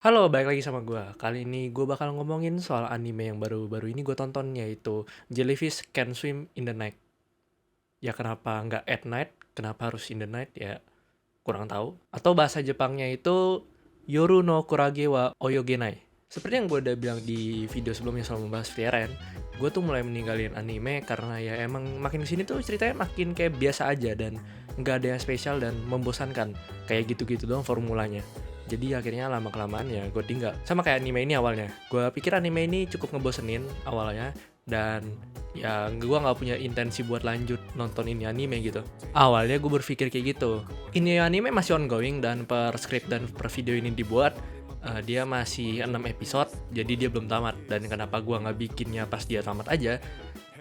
Halo, balik lagi sama gue. Kali ini gue bakal ngomongin soal anime yang baru-baru ini gue tonton, yaitu Jellyfish Can Swim in the Night. Ya kenapa nggak at night, kenapa harus in the night, ya kurang tahu. Atau bahasa Jepangnya itu Yoru no Kurage wa Oyogenai. Seperti yang gue udah bilang di video sebelumnya soal membahas Frieren, gue tuh mulai meninggalin anime karena ya emang makin kesini tuh ceritanya makin kayak biasa aja dan nggak ada yang spesial dan membosankan. Kayak gitu-gitu doang formulanya. Jadi akhirnya lama-kelamaan ya gue tinggal. Sama kayak anime ini awalnya. Gue pikir anime ini cukup ngebosenin awalnya. Dan ya gue nggak punya intensi buat lanjut nonton ini anime gitu. Awalnya gue berpikir kayak gitu. Ini anime masih ongoing dan per script dan per video ini dibuat, dia masih 6 episode, jadi dia belum tamat. Dan kenapa gue nggak bikinnya pas dia tamat aja?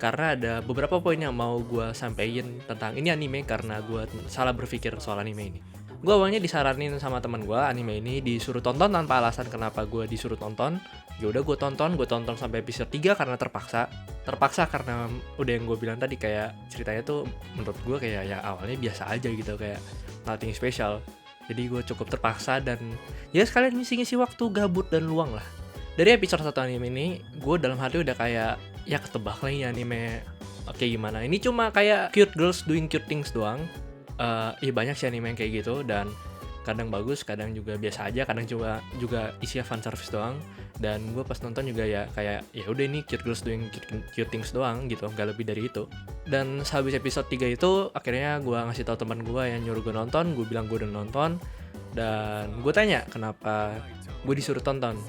Karena ada beberapa poin yang mau gue sampein tentang ini anime karena gue salah berpikir soal anime ini. Gue awalnya disaranin sama teman gue anime ini disuruh tonton tanpa alasan kenapa gue disuruh tonton. Ya udah gue tonton sampai episode 3 karena terpaksa. Terpaksa karena udah yang gue bilang tadi, kayak ceritanya tuh menurut gue kayak ya awalnya biasa aja gitu, kayak nothing special. Jadi gue cukup terpaksa dan ya sekalian ngisi-ngisi waktu gabut dan luang lah. Dari episode 1 anime ini, gue dalam hati udah kayak ya ketebak lah ini anime oke gimana. Ini cuma kayak cute girls doing cute things doang. Iya banyak sih anime yang kayak gitu dan kadang bagus, kadang juga biasa aja, kadang juga isinya fan service doang. Dan gue pas nonton juga ya kayak ya udah ini cute girls doing cute things doang gitu, nggak lebih dari itu. Dan sehabis episode 3 itu akhirnya gue ngasih tahu teman gue yang nyuruh gue nonton, gue bilang gue udah nonton dan gue tanya kenapa gue disuruh tonton.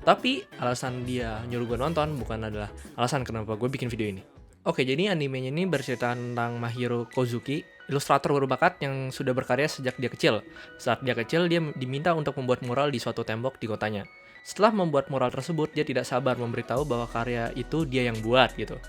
Tapi alasan dia nyuruh gue nonton bukan adalah alasan kenapa gue bikin video ini. Oke, jadi animenya ini bercerita tentang Mahiro Kozuki, ilustrator berbakat yang sudah berkarya sejak dia kecil. Saat dia kecil, dia diminta untuk membuat mural di suatu tembok di kotanya. Setelah membuat mural tersebut, dia tidak sabar memberitahu bahwa karya itu dia yang buat gitu.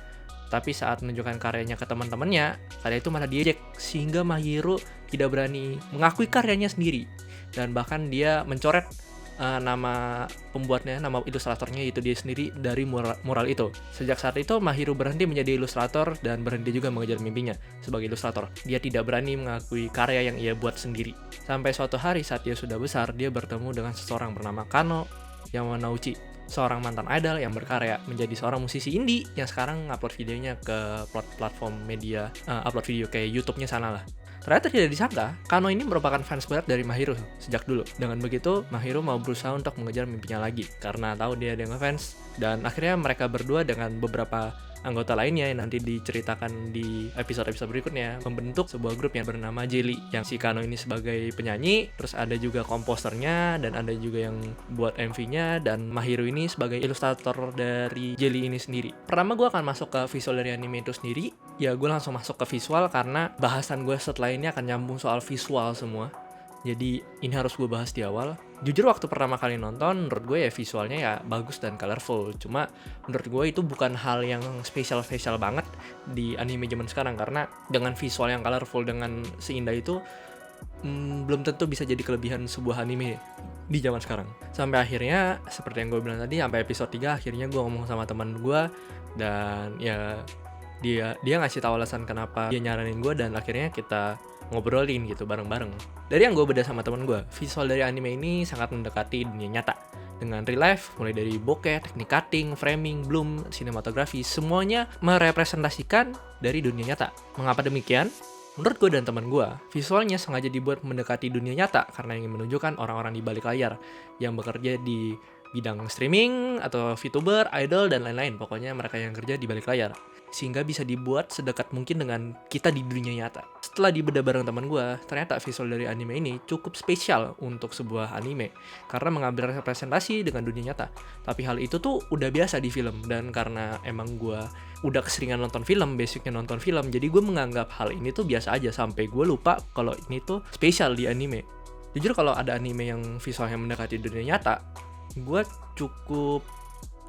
Tapi saat menunjukkan karyanya ke teman-temannya, karya itu malah diejek, sehingga Mahiro tidak berani mengakui karyanya sendiri. Dan bahkan dia mencoret nama pembuatnya, nama ilustratornya itu dia sendiri dari mural itu. Sejak saat itu Mahiro berhenti menjadi ilustrator dan berhenti juga mengejar mimpinya sebagai ilustrator. Dia tidak berani mengakui karya yang ia buat sendiri. Sampai suatu hari saat dia sudah besar, dia bertemu dengan seseorang bernama Kano Yamanouchi, seorang mantan idol yang berkarya menjadi seorang musisi indie yang sekarang upload videonya ke platform media, upload video kayak YouTube-nya sana lah. Ternyata tidak disangka, Kano ini merupakan fans berat dari Mahiro sejak dulu. Dengan begitu, Mahiro mau berusaha untuk mengejar mimpinya lagi, karena tahu dia ada ngefans. Dan akhirnya mereka berdua dengan beberapa anggota lainnya yang nanti diceritakan di episode-episode berikutnya membentuk sebuah grup yang bernama Jelly, yang si Kano ini sebagai penyanyi, terus ada juga komposernya dan ada juga yang buat MV-nya, dan Mahiro ini sebagai ilustrator dari Jelly ini sendiri. Pertama gue akan masuk ke visual dari anime itu sendiri. Ya gue langsung masuk ke visual karena bahasan gue setelah ini akan nyambung soal visual semua. Jadi ini harus gue bahas di awal. Jujur waktu pertama kali nonton, menurut gue ya visualnya ya bagus dan colorful. Cuma menurut gue itu bukan hal yang spesial-spesial banget di anime zaman sekarang. Karena dengan visual yang colorful, dengan seindah itu, belum tentu bisa jadi kelebihan sebuah anime di zaman sekarang. Sampai akhirnya, seperti yang gue bilang tadi, sampai episode 3 akhirnya gue ngomong sama teman gue. Dan ya dia ngasih tahu alasan kenapa dia nyaranin gue, dan akhirnya kita ngobrolin gitu bareng-bareng. Dari yang gue beda sama teman gue, visual dari anime ini sangat mendekati dunia nyata. Dengan real life, mulai dari bokeh, teknik cutting, framing, bloom, sinematografi, semuanya merepresentasikan dari dunia nyata. Mengapa demikian? Menurut gue dan teman gue, visualnya sengaja dibuat mendekati dunia nyata karena ingin menunjukkan orang-orang di balik layar yang bekerja di bidang streaming atau VTuber, idol, dan lain-lain. Pokoknya mereka yang kerja di balik layar. Sehingga bisa dibuat sedekat mungkin dengan kita di dunia nyata. Setelah dibedah bareng teman gue, ternyata visual dari anime ini cukup spesial untuk sebuah anime. Karena mengambil representasi dengan dunia nyata. Tapi hal itu tuh udah biasa di film. Dan karena emang gue udah keseringan nonton film, basicnya nonton film, jadi gue menganggap hal ini tuh biasa aja. Sampai gue lupa kalau ini tuh spesial di anime. Jujur kalau ada anime yang visualnya mendekati dunia nyata, gue cukup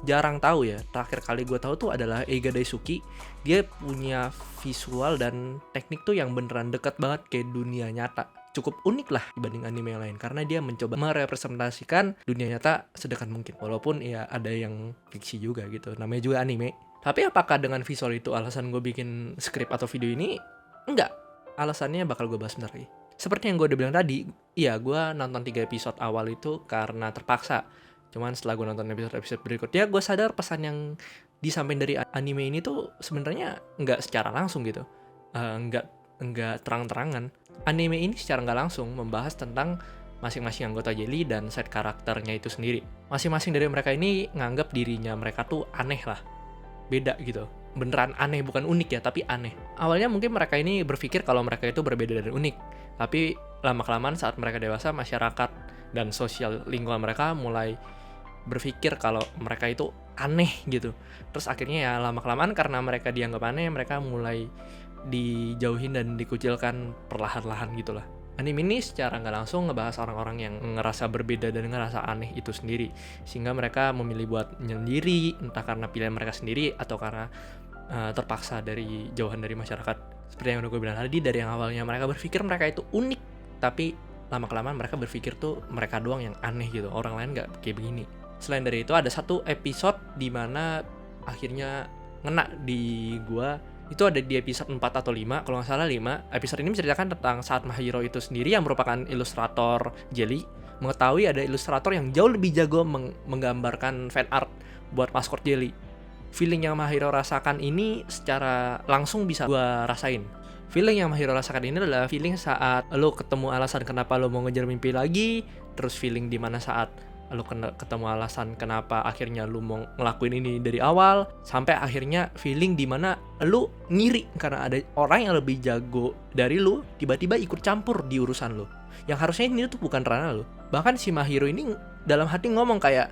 jarang tahu ya. Terakhir kali gue tahu tuh adalah Eiga Daisuki. Dia punya visual dan teknik tuh yang beneran dekat banget kayak dunia nyata. Cukup unik lah dibanding anime yang lain karena dia mencoba merepresentasikan dunia nyata sedekat mungkin. Walaupun ya ada yang fiksi juga gitu. Namanya juga anime. Tapi apakah dengan visual itu alasan gue bikin skrip atau video ini? Enggak. Alasannya bakal gue bahas bentar lagi. Seperti yang gue udah bilang tadi, iya gue nonton 3 episode awal itu karena terpaksa. Cuman setelah gue nonton episode-episode berikutnya, gue sadar pesan yang disampaikan dari anime ini tuh sebenarnya nggak secara langsung gitu. Nggak terang-terangan. Anime ini secara nggak langsung membahas tentang masing-masing anggota Jelly dan set karakternya itu sendiri. Masing-masing dari mereka ini nganggap dirinya mereka tuh aneh lah. Beda gitu. Beneran aneh, bukan unik ya, tapi aneh. Awalnya mungkin mereka ini berpikir kalau mereka itu berbeda dan unik. Tapi lama-kelamaan saat mereka dewasa, masyarakat dan sosial lingkungan mereka mulai berpikir kalau mereka itu aneh gitu. Terus akhirnya ya lama-kelamaan karena mereka dianggap aneh, mereka mulai dijauhin dan dikucilkan perlahan-lahan gitu lah. Anime ini secara nggak langsung ngebahas orang-orang yang ngerasa berbeda dan ngerasa aneh itu sendiri. Sehingga mereka memilih buat menyendiri, entah karena pilihan mereka sendiri atau karena terpaksa dari jauhan dari masyarakat. Seperti yang udah gue bilang tadi, dari yang awalnya mereka berpikir mereka itu unik, tapi lama-kelamaan mereka berpikir tuh mereka doang yang aneh gitu, orang lain nggak kayak begini. Selain dari itu ada satu episode di mana akhirnya ngena di gua, itu ada di episode 4 atau 5, kalau nggak salah 5. Episode ini menceritakan tentang saat Mahiro itu sendiri yang merupakan ilustrator Jelly mengetahui ada ilustrator yang jauh lebih jago menggambarkan fan art buat maskot Jelly. Feeling yang Mahiro rasakan ini secara langsung bisa gua rasain. Feeling yang Mahiro rasakan ini adalah feeling saat lo ketemu alasan kenapa lo mau ngejar mimpi lagi, terus feeling dimana saat lo ketemu alasan kenapa akhirnya lo mau ngelakuin ini dari awal, sampai akhirnya feeling dimana lo ngiri karena ada orang yang lebih jago dari lo tiba-tiba ikut campur di urusan lo. Yang harusnya ini tuh bukan ranah lo. Bahkan si Mahiro ini dalam hati ngomong kayak,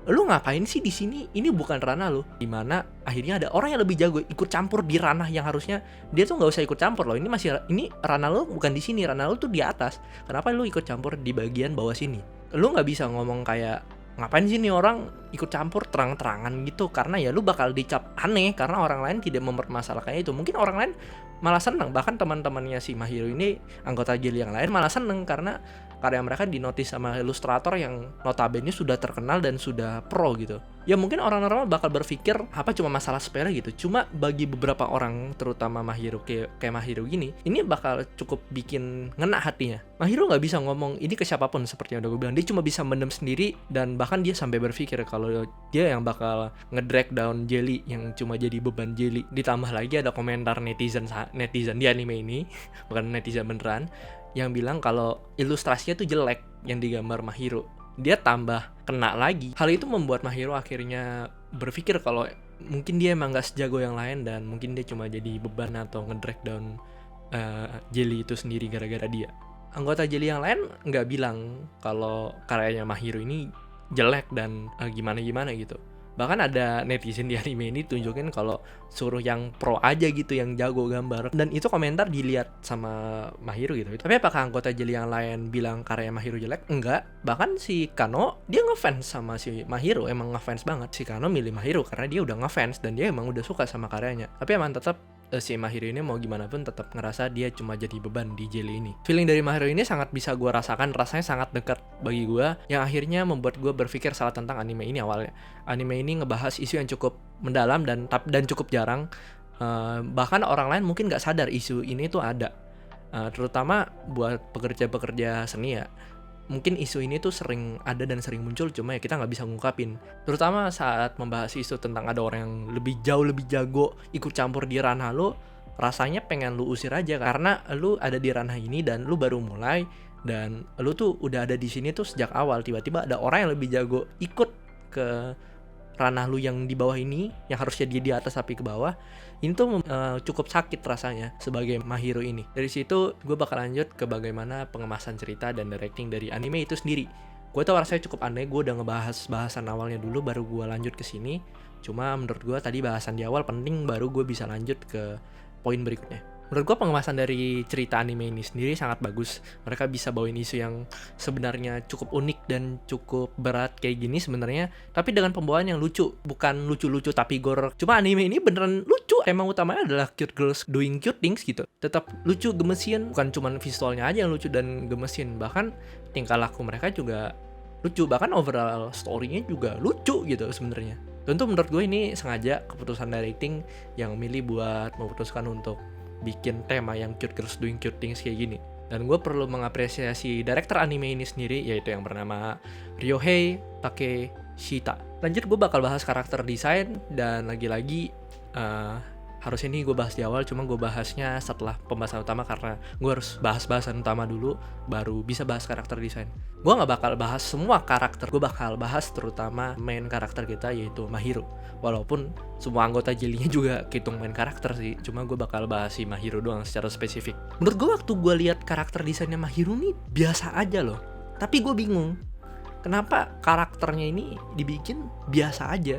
lu ngapain sih di sini? Ini bukan ranah lu. Dimana akhirnya ada orang yang lebih jago ikut campur di ranah yang harusnya dia tuh nggak usah ikut campur loh. Ini ranah lu bukan di sini, ranah lu tuh di atas. Kenapa lu ikut campur di bagian bawah sini? Lu nggak bisa ngomong kayak ngapain sih nih orang ikut campur terang-terangan gitu, karena ya lu bakal dicap aneh karena orang lain tidak mempermasalahkannya itu. Mungkin orang lain malah seneng, bahkan teman-temannya si Mahiro ini, anggota Jelly yang lain malah seneng karena karya mereka dinotis sama ilustrator yang notabene sudah terkenal dan sudah pro gitu. Ya mungkin orang normal bakal berpikir apa cuma masalah sepele gitu. Cuma bagi beberapa orang, terutama Mahiro kayak Mahiro gini, ini bakal cukup bikin ngena hatinya. Mahiro nggak bisa ngomong ini ke siapapun seperti yang udah gue bilang. Dia cuma bisa mendem sendiri dan bahkan dia sampai berpikir kalau dia yang bakal ngedrag down Jelly yang cuma jadi beban Jelly. Ditambah lagi ada komentar netizen di anime ini, bukan netizen beneran, yang bilang kalau ilustrasinya tuh jelek yang digambar Mahiro. Dia tambah kena lagi. Hal itu membuat Mahiro akhirnya berpikir kalau mungkin dia emang gak sejago yang lain dan mungkin dia cuma jadi beban atau ngedrag down Jelly itu sendiri gara-gara dia. Anggota Jelly yang lain gak bilang kalau karyanya Mahiro ini jelek dan gimana-gimana gitu. Bahkan ada netizen di anime ini tunjukin kalau suruh yang pro aja gitu, yang jago gambar. Dan itu komentar dilihat sama Mahiro gitu. Tapi apakah anggota Jelly yang lain bilang karya Mahiro jelek? Enggak. Bahkan si Kano, dia ngefans sama si Mahiro. Emang ngefans banget. Si Kano milih Mahiro karena dia udah ngefans dan dia emang udah suka sama karyanya. Tapi emang tetap si Mahiro ini mau gimana pun tetap ngerasa dia cuma jadi beban di Jelly ini. Feeling dari Mahiro ini sangat bisa gue rasakan, rasanya sangat dekat bagi gue, yang akhirnya membuat gue berpikir salah tentang anime ini awalnya. Anime ini ngebahas isu yang cukup mendalam dan cukup jarang. Bahkan orang lain mungkin gak sadar isu ini tuh ada. Terutama buat pekerja-pekerja seni ya. Mungkin isu ini tuh sering ada dan sering muncul, cuma ya kita nggak bisa ngungkapin. Terutama saat membahas isu tentang ada orang yang jauh lebih jago ikut campur di ranah lo, rasanya pengen lu usir aja karena lu ada di ranah ini dan lu baru mulai dan lu tuh udah ada di sini tuh sejak awal. Tiba-tiba ada orang yang lebih jago ikut ke ranah lu yang di bawah ini, yang harusnya dia di atas tapi ke bawah. Ini tuh cukup sakit rasanya sebagai Mahiro ini. Dari situ gue bakal lanjut ke bagaimana pengemasan cerita dan directing dari anime itu sendiri. Gue tau rasanya cukup aneh, gue udah ngebahas bahasan awalnya dulu baru gue lanjut ke sini. Cuma menurut gue tadi bahasan di awal penting, baru gue bisa lanjut ke poin berikutnya. Menurut gue pengemasan dari cerita anime ini sendiri sangat bagus. Mereka bisa bawain isu yang sebenarnya cukup unik dan cukup berat kayak gini sebenarnya, tapi dengan pembawaan yang lucu. Bukan lucu-lucu tapi gore. Cuma anime ini beneran lucu. Emang utamanya adalah cute girls doing cute things gitu. Tetap lucu, gemesin. Bukan cuma visualnya aja yang lucu dan gemesin. Bahkan tingkah laku mereka juga lucu. Bahkan overall story-nya juga lucu gitu sebenarnya. Tentu menurut gue ini sengaja keputusan directing yang milih buat memutuskan untuk bikin tema yang cute girls doing cute things kayak gini. Dan gue perlu mengapresiasi director anime ini sendiri, yaitu yang bernama Ryohei Takeshita. Lanjut, gue bakal bahas karakter desain, dan lagi-lagi harusnya ini gue bahas di awal, cuma gue bahasnya setelah pembahasan utama karena gue harus bahas bahasan utama dulu baru bisa bahas karakter desain. Gue gak bakal bahas semua karakter, gue bakal bahas terutama main karakter kita, yaitu Mahiro. Walaupun semua anggota jelinya juga hitung main karakter sih, cuma gue bakal bahas si Mahiro doang secara spesifik. Menurut gue waktu gue lihat karakter desainnya Mahiro nih biasa aja loh, tapi gue bingung kenapa karakternya ini dibikin biasa aja.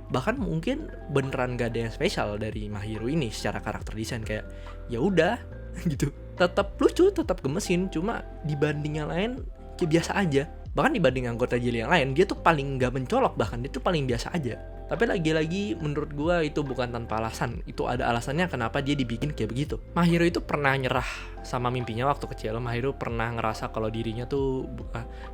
Bahkan mungkin beneran gak ada yang spesial dari Mahiro ini secara karakter desain, kayak ya udah gitu, tetap lucu, tetap gemesin, cuma dibanding yang lain kayak biasa aja. Bahkan dibanding anggota jeli yang lain, dia tuh paling gak mencolok, bahkan dia tuh paling biasa aja. Tapi lagi-lagi menurut gua itu bukan tanpa alasan, itu ada alasannya kenapa dia dibikin kayak begitu. Mahiro itu pernah nyerah sama mimpinya waktu kecil. Mahiro pernah ngerasa kalau dirinya tuh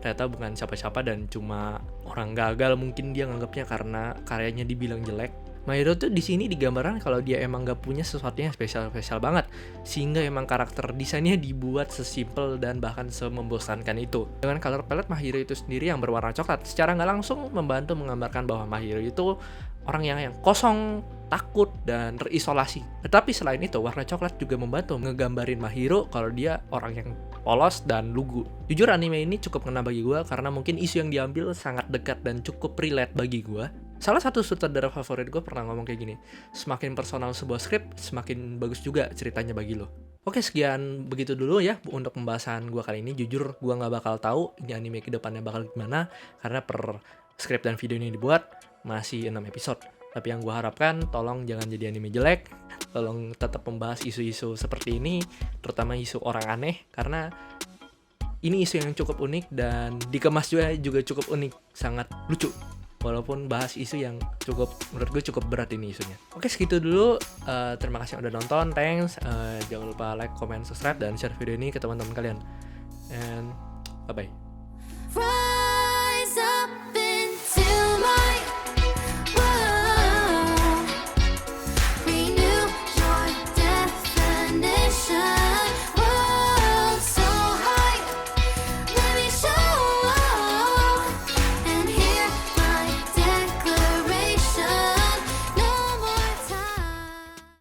ternyata bukan siapa-siapa dan cuma orang gagal, mungkin dia nganggapnya karena karyanya dibilang jelek. Mahiro tuh di sini digambarkan kalau dia emang gak punya sesuatu yang spesial banget, sehingga emang karakter desainnya dibuat sesimpel dan bahkan semembosankan itu. Dengan color palette Mahiro itu sendiri yang berwarna coklat, secara nggak langsung membantu menggambarkan bahwa Mahiro itu orang yang kosong, takut, dan terisolasi. Tetapi selain itu, warna coklat juga membantu ngegambarin Mahiro kalau dia orang yang polos dan lugu. Jujur anime ini cukup ngena bagi gue karena mungkin isu yang diambil sangat dekat dan cukup relate bagi gue. Salah satu sutradara favorit gue pernah ngomong kayak gini, semakin personal sebuah skrip, semakin bagus juga ceritanya bagi lo. Oke, sekian begitu dulu ya untuk pembahasan gue kali ini. Jujur gue gak bakal tahu ini anime kedepannya bakal gimana, karena per skrip dan video ini dibuat masih 6 episode. Tapi yang gue harapkan, tolong jangan jadi anime jelek, tolong tetap membahas isu-isu seperti ini, terutama isu orang aneh, karena ini isu yang cukup unik dan dikemas juga cukup unik, sangat lucu. Walaupun bahas isu yang menurut gue cukup berat ini isunya. Oke, segitu dulu. Terima kasih yang udah nonton. Thanks. Jangan lupa like, comment, subscribe, dan share video ini ke teman-teman kalian. And bye-bye.